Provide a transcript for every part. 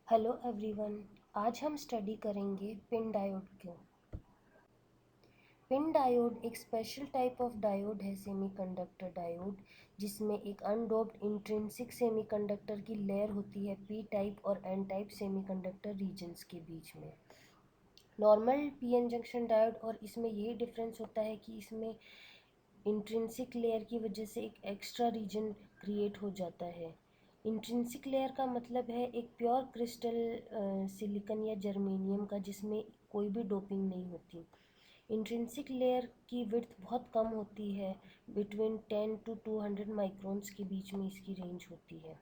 Hello everyone. आज हम study करेंगे पिन डायोड को। पिन डायोड एक स्पेशल टाइप ऑफ डायोड है, सेमीकंडक्टर डायोड, जिसमें एक अनडोप्ड इंट्रिंसिक सेमीकंडक्टर की लेयर होती है पी टाइप और एन टाइप सेमीकंडक्टर रीजन्स के बीच में। नॉर्मल पीएन जंक्शन डायोड और इसमें यही डिफरेंस होता है कि इसमें इंट्रिंसिक लेयर की वजह से एक एक्स्ट्रा रीजन क्रिएट हो जाता है। इंट्रिंसिक लेयर का मतलब है एक प्योर क्रिस्टल सिलिकॉन या जर्मेनियम का, जिसमें कोई भी डोपिंग नहीं होती। इंट्रिंसिक लेयर की विड्थ बहुत कम होती है, बिटवीन 10 to 200 माइक्रोन्स के बीच में इसकी रेंज होती है।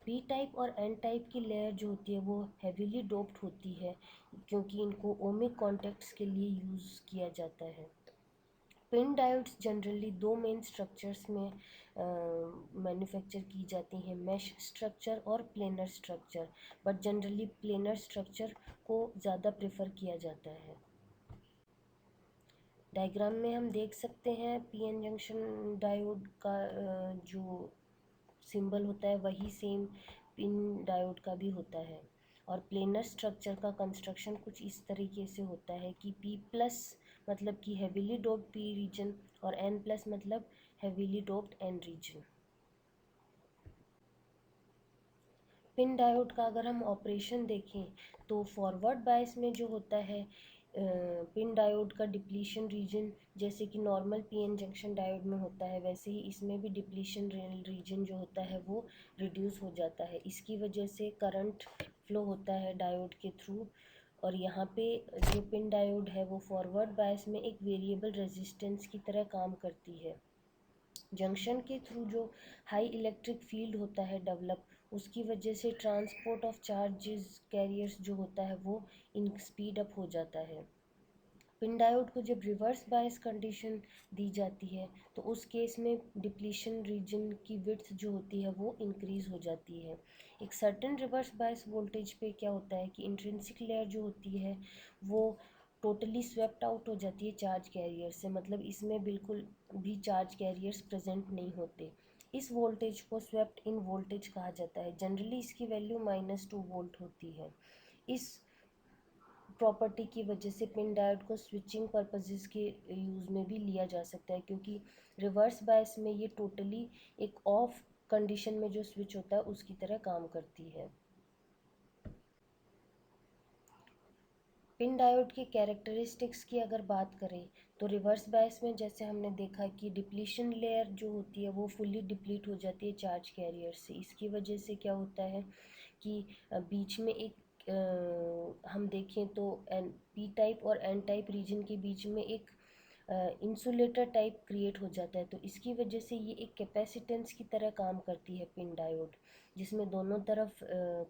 पी टाइप और एन टाइप की लेयर जो होती है वो हेविली डोप्ड होती है, क्योंकि इनको ओमिक कॉन्टैक्ट्स के लिए यूज़ किया जाता है। पिन डायोड्स जनरली दो मेन स्ट्रक्चर्स में मैन्युफैक्चर की जाती हैं, मैश स्ट्रक्चर और planar structure, but generally planar structure को ज़्यादा प्रेफर किया जाता है। डायग्राम में हम देख सकते हैं पीएन जंक्शन डायोड का जो सिंबल होता है वही सेम पिन डायोड का भी होता है। और प्लेनर स्ट्रक्चर का कंस्ट्रक्शन कुछ इस तरीके से होता है कि पी प्लस मतलब कि हेविली डोप्ड पी रीजन और एन प्लस मतलब heavily doped N region. PIN diode का अगर हम ऑपरेशन देखें तो फॉरवर्ड बायस में जो होता है पिन डायोड का डिप्लीशन रीजन, जैसे कि नॉर्मल पीएन जंक्शन डायोड में होता है वैसे ही इसमें भी डिप्लीशन रीजन जो होता है वो रिड्यूस हो जाता है। इसकी वजह से करंट फ्लो होता है डायोड के थ्रू। और यहाँ पे जो पिन डायोड है वो फॉरवर्ड बायस में एक वेरिएबल रेजिस्टेंस की तरह काम करती है। जंक्शन के थ्रू जो हाई इलेक्ट्रिक फील्ड होता है डेवलप, उसकी वजह से ट्रांसपोर्ट ऑफ चार्जेस कैरियर्स जो होता है वो इन स्पीड अप हो जाता है। पिन डायोड को जब रिवर्स बायस कंडीशन दी जाती है तो उस केस में डिप्लीशन रीजन की विड्थ जो होती है वो इंक्रीज हो जाती है। एक सर्टेन रिवर्स बायस वोल्टेज पे क्या होता है कि इंट्रिंसिक लेयर जो होती है वो टोटली स्वेप्ट आउट हो जाती है चार्ज कैरियर से, मतलब इसमें बिल्कुल भी चार्ज कैरियर्स प्रेजेंट नहीं होते। इस वोल्टेज को स्वेप्ट इन वोल्टेज कहा जाता है। जनरली इसकी वैल्यू -2 वोल्ट होती है। इस प्रॉपर्टी की वजह से पिन डायोड को स्विचिंग पर्पसेस के यूज़ में भी लिया जा सकता है, क्योंकि रिवर्स बायस में ये टोटली एक ऑफ कंडीशन में जो स्विच होता है उसकी तरह काम करती है। पिन डायोड की कैरेक्टरिस्टिक्स की अगर बात करें तो रिवर्स बायस में जैसे हमने देखा कि डिप्लीशन लेयर जो होती है वो फुल्ली डिप्लीट हो जाती है चार्ज कैरियर से। इसकी वजह से क्या होता है कि बीच में एक हम देखें तो एन पी टाइप और एन टाइप रीजन के बीच में एक इंसुलेटर टाइप क्रिएट हो जाता है। तो इसकी वजह से ये एक कैपेसिटेंस की तरह काम करती है पिन डायोड, जिसमें दोनों तरफ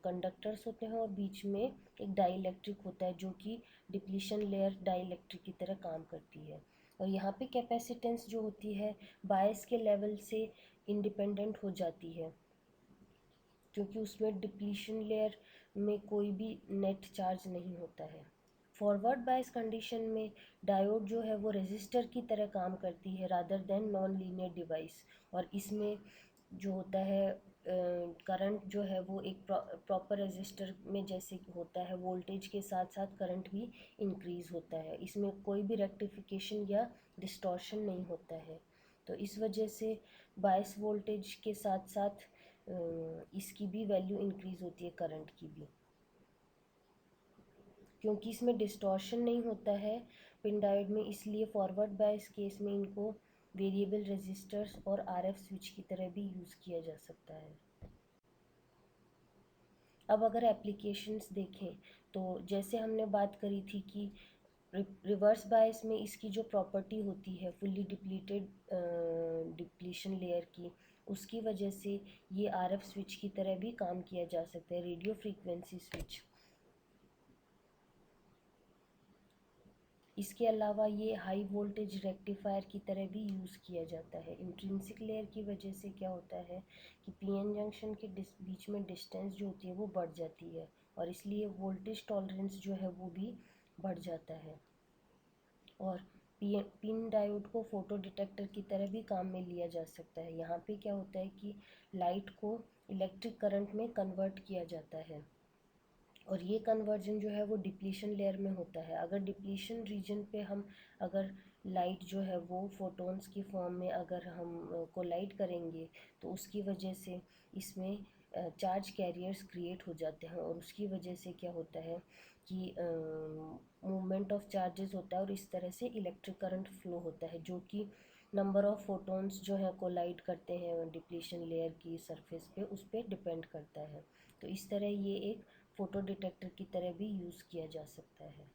कंडक्टर्स होते हैं और बीच में एक डाइलेक्ट्रिक होता है जो कि डिप्लीशन लेयर डाइलेक्ट्रिक की तरह काम करती है। और यहाँ पे कैपेसिटेंस जो होती है बायस के लेवल से इंडिपेंडेंट हो जाती है, क्योंकि उसमें डिप्लीशन लेयर में कोई भी नेट चार्ज नहीं होता है। फॉरवर्ड बायस कंडीशन में डायोड जो है वो रेजिस्टर की तरह काम करती है rather than non linear device. और इसमें जो होता है करंट जो है वो एक प्रॉपर रेजिस्टर में जैसे होता है वोल्टेज के साथ साथ करंट भी इंक्रीज होता है। इसमें कोई भी रेक्टिफिकेशन या डिस्टॉर्शन नहीं होता है। तो इस वजह से बायस वोल्टेज के साथ साथ इसकी भी वैल्यू इंक्रीज होती है करंट की भी, क्योंकि इसमें डिस्टॉर्शन नहीं होता है पिन डायोड में, इसलिए फॉरवर्ड बायस केस में इनको वेरिएबल रेजिस्टर्स और आरएफ स्विच की तरह भी यूज़ किया जा सकता है। अब अगर एप्लीकेशंस देखें तो जैसे हमने बात करी थी कि रिवर्स बायस में इसकी जो प्रॉपर्टी होती है फुल्ली डिप्लीटेड डिप्लीशन लेयर की, उसकी वजह से ये आरएफ स्विच की तरह भी काम किया जा सकता है, रेडियो फ्रीक्वेंसी स्विच। इसके अलावा ये हाई वोल्टेज रेक्टिफायर की तरह भी यूज़ किया जाता है। इंट्रिंसिक लेयर की वजह से क्या होता है कि पीएन जंक्शन के बीच में डिस्टेंस जो होती है वो बढ़ जाती है, और इसलिए वोल्टेज टॉलरेंस जो है वो भी बढ़ जाता है। और पिन डायोड को फोटो डिटेक्टर की तरह भी काम में लिया जा सकता है। यहाँ पे क्या होता है कि लाइट को इलेक्ट्रिक करंट में कन्वर्ट किया जाता है। और ये कन्वर्जन जो है वो डिप्लीशन लेयर में होता है। अगर डिप्लीशन रीजन पे हम अगर लाइट जो है वो फोटॉन्स की फॉर्म में अगर हम कोलाइड करेंगे तो उसकी वजह से इसमें चार्ज कैरियर्स क्रिएट हो जाते हैं, और उसकी वजह से क्या होता है कि मूवमेंट ऑफ चार्जेस होता है, और इस तरह से इलेक्ट्रिक करंट फ्लो होता है, जो कि नंबर ऑफ फोटॉन्स जो है कोलाइड करते हैं डिप्लीशन लेयर की सरफेस पे, उस पर डिपेंड करता है। तो इस तरह ये एक फ़ोटो डिटेक्टर की तरह भी यूज़ किया जा सकता है।